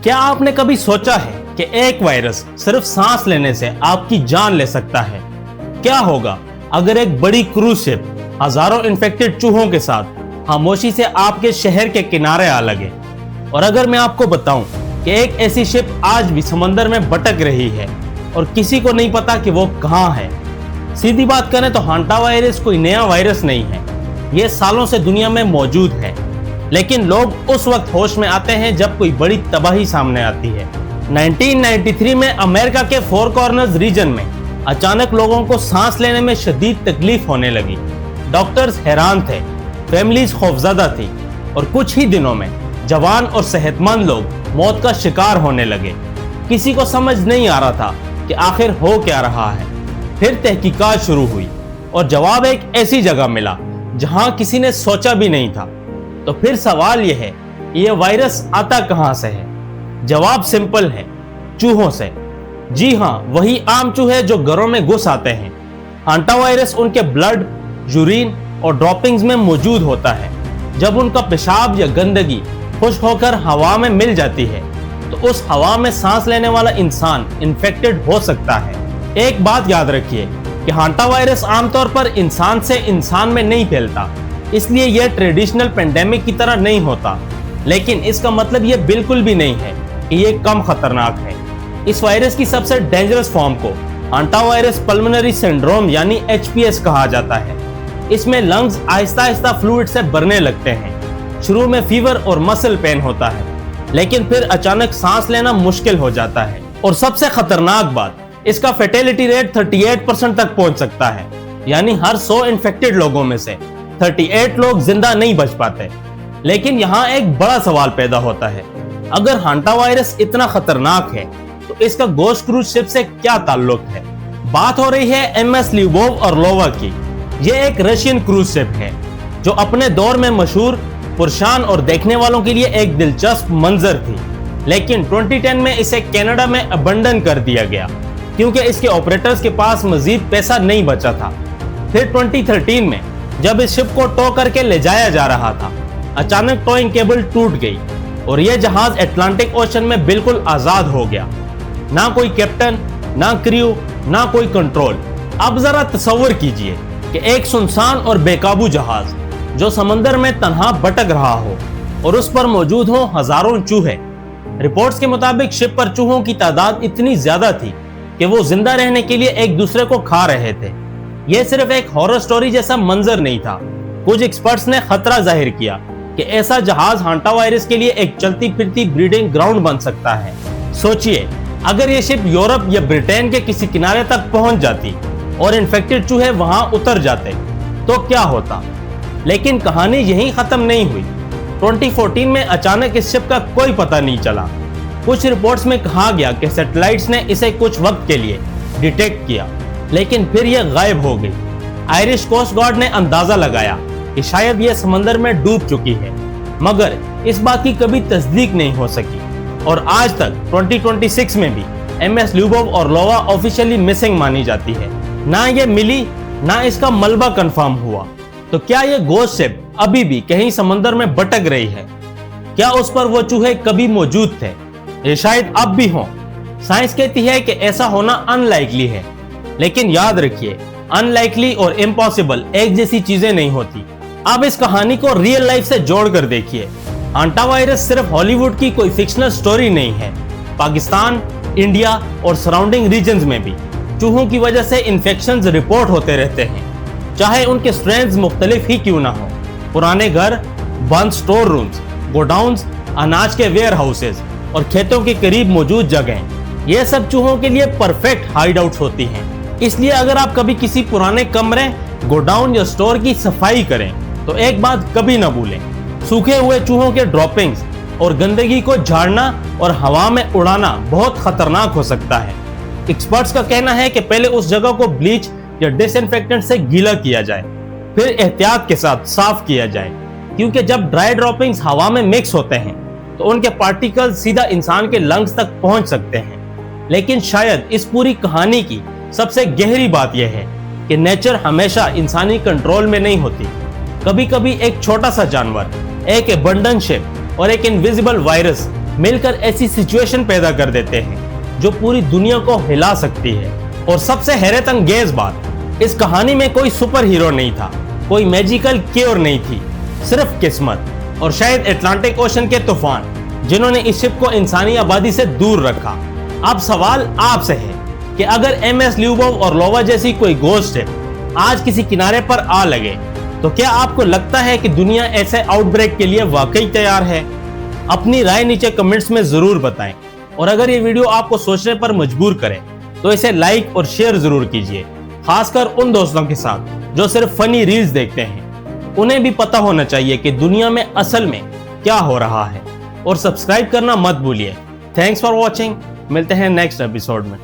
क्या आपने कभी सोचा है कि एक वायरस सिर्फ सांस लेने से आपकी जान ले सकता है? क्या होगा अगर एक बड़ी क्रूज शिप हजारों इन्फेक्टेड चूहों के साथ खामोशी से आपके शहर के किनारे आ लगे? और अगर मैं आपको बताऊं कि एक ऐसी शिप आज भी समंदर में भटक रही है और किसी को नहीं पता कि वो कहां है। सीधी बात करें तो हांटा वायरस कोई नया वायरस नहीं है, ये सालों से दुनिया में मौजूद है, लेकिन लोग उस वक्त होश में आते हैं जब कोई बड़ी तबाही सामने आती है। 1993 में अमेरिका के फोर कॉर्नर्स रीजन में अचानक लोगों को सांस लेने में शदीद तकलीफ होने लगी। डॉक्टर्स हैरान थे, फैमिलीज खौफजदा थी और कुछ ही दिनों में जवान और सेहतमंद लोग मौत का शिकार होने लगे। किसी को समझ नहीं आ रहा था कि आखिर हो क्या रहा है। फिर तहकीकात शुरू हुई और जवाब एक ऐसी जगह मिला जहां किसी ने सोचा भी नहीं था। तो फिर सवाल यह है, यह वायरस आता कहां से है? जवाब सिंपल है, चूहों से। जी हां, वही आम चूहे जो घरों में घुस आते हैं। हांटा वायरस उनके ब्लड, यूरिन और ड्रॉपिंग्स में मौजूद होता है। जब उनका पेशाब या गंदगी खुश्क होकर हवा में मिल जाती है तो उस हवा में सांस लेने वाला इंसान इन्फेक्टेड हो सकता है। एक बात याद रखिए कि हांटा वायरस आमतौर पर इंसान से इंसान में नहीं फैलता, इसलिए यह ट्रेडिशनल पेंडेमिक की तरह नहीं होता। लेकिन इसका मतलब यह बिल्कुल भी नहीं है कि यह कम खतरनाक है। इस वायरस की सबसे डेंजरस फॉर्म को हांटा वायरस पल्मोनरी सिंड्रोम यानी HPS कहा जाता है। इसमें लंग्स आहिस्ता आहिस्ता फ्लूइड से भरने लगते हैं। शुरू में फीवर और मसल पेन होता है, लेकिन फिर अचानक सांस लेना मुश्किल हो जाता है। और सबसे खतरनाक बात, इसका फेटेलिटी रेट 38% तक पहुंच सकता है, यानी हर 100 इन्फेक्टेड लोगों में से 38 लोग जिंदा नहीं बच पाते। लेकिन यहाँ एक बड़ा सवाल पैदा होता है, अगर हांटा वायरस इतना खतरनाक है तो इसका गोश्त क्रूज शिप से क्या ताल्लुक है? बात हो रही है MS ल्यूबोव ऑर्लोवा की। ये एक रशियन क्रूज शिप है जो अपने दौर में मशहूर, पुरशान और देखने वालों के लिए एक दिलचस्प मंजर थी। लेकिन 2010 में इसे कनाडा में अबंडन कर दिया गया क्योंकि इसके ऑपरेटर्स के पास मजीद पैसा नहीं बचा था। फिर 2013 में जब इस शिप को टो करके ले जाया जा रहा था, अचानक टोइंग केबल टूट गई और यह जहाज अटलांटिक ओशन में बिल्कुल आजाद हो गया। ना कोई कैप्टन, ना क्रू, ना कोई कंट्रोल। अब जरा तसव्वुर कीजिए कि एक सुनसान और बेकाबू जहाज जो समंदर में तन्हा भटक रहा हो और उस पर मौजूद हो हजारों चूहे। रिपोर्ट्स के मुताबिक शिप पर चूहों की तादाद इतनी ज्यादा थी कि वो जिंदा रहने के लिए एक दूसरे को खा रहे थे। यह सिर्फ एक हॉरर स्टोरी जैसा मंजर नहीं था। कुछ एक्सपर्ट्स ने खतरा जाहिर किया कि ऐसा जहाज हांटा वायरस के लिए एक चलती फिरती ब्रीडिंग ग्राउंड बन सकता है। सोचिए, अगर ये शिप यूरोप या ब्रिटेन के किसी किनारे तक पहुंच जाती और इन्फेक्टेड चूहे वहां उतर जाते तो क्या होता? लेकिन कहानी यहीं खत्म नहीं हुई। 2014 में अचानक इस शिप का कोई पता नहीं चला। कुछ रिपोर्ट्स में कहा गया कि सैटेलाइट्स ने इसे कुछ वक्त के लिए डिटेक्ट किया, लेकिन फिर यह गायब हो गई। आयरिश कोस्ट गार्ड ने अंदाजा लगाया कि शायद यह समंदर में डूब चुकी है, मगर इस बात की कभी तस्दीक नहीं हो सकी। और आज तक 2026 में भी MS ल्यूबोव ऑर्लोवा ऑफिशियली मिसिंग मानी जाती है। ना ये मिली, ना इसका मलबा कंफर्म हुआ। तो क्या ये गोश्त शिप अभी भी कहीं समंदर में भटक रही है? क्या उस पर वो चूहे कभी मौजूद थे? ये शायद अब भी हों। साइंस कहती है कि ऐसा होना अनलाइकली है, लेकिन याद रखिए, अनलाइकली और इम्पॉसिबल एक जैसी चीजें नहीं होती। अब इस कहानी को रियल लाइफ से जोड़कर देखिए। हांटा वायरस सिर्फ हॉलीवुड की कोई फिक्शनल स्टोरी नहीं है। पाकिस्तान, इंडिया और सराउंडिंग रीजन्स में भी चूहों की वजह से इन्फेक्शंस रिपोर्ट होते रहते हैं, चाहे उनके स्ट्रेंथ्स मुख्तलिफ ही क्यों ना हो। पुराने घर, बंद स्टोर रूम्स, गोडाउन्स, अनाज के वेयर हाउसेज और खेतों के करीब मौजूद जगहें, ये सब चूहों के लिए परफेक्ट हाइड आउट्स होती हैं। इसलिए अगर आप कभी किसी पुराने कमरे, गोडाउन या स्टोर की सफाई करें तो एक बात कभी ना भूलें, सूखे हुए चूहों के ड्रॉपिंग्स और गंदगी को झाड़ना और हवा में उड़ाना बहुत खतरनाक हो सकता है। एक्सपर्ट्स का कहना है कि पहले उस जगह को ब्लीच या डिसइंफेक्टेंट से गीला किया जाए, फिर एहतियात के साथ साफ किया जाए, क्योंकि जब ड्राई ड्रॉपिंग्स हवा में मिक्स होते हैं तो उनके पार्टिकल्स सीधा इंसान के लंग्स तक पहुंच सकते हैं। लेकिन शायद इस पूरी कहानी की सबसे गहरी बात यह है कि नेचर हमेशा इंसानी कंट्रोल में नहीं होती। कभी कभी एक छोटा सा जानवर, एक एबंडन शिप और एक इनविजिबल वायरस मिलकर ऐसी सिचुएशन पैदा कर देते हैं जो पूरी दुनिया को हिला सकती है। और सबसे हैरत अंगेज बात, इस कहानी में कोई सुपर हीरो नहीं था, कोई मैजिकल क्योर नहीं थी, सिर्फ किस्मत और शायद अटलांटिक ओशन के तूफान जिन्होंने इस शिप को इंसानी आबादी से दूर रखा। अब सवाल आपसे है कि अगर एमएस ल्यूबोव और लोवा जैसी कोई गोस्ट शिप आज किसी किनारे पर आ लगे तो क्या आपको लगता है कि दुनिया ऐसे आउटब्रेक के लिए वाकई तैयार है? अपनी राय नीचे कमेंट्स में जरूर बताएं और अगर ये वीडियो आपको सोचने पर मजबूर करे तो इसे लाइक और शेयर जरूर कीजिए, खासकर उन दोस्तों के साथ जो सिर्फ फनी रील्स देखते हैं। उन्हें भी पता होना चाहिए कि दुनिया में असल में क्या हो रहा है। और सब्सक्राइब करना मत भूलिए। थैंक्स फॉर वॉचिंग, मिलते हैं नेक्स्ट एपिसोड में।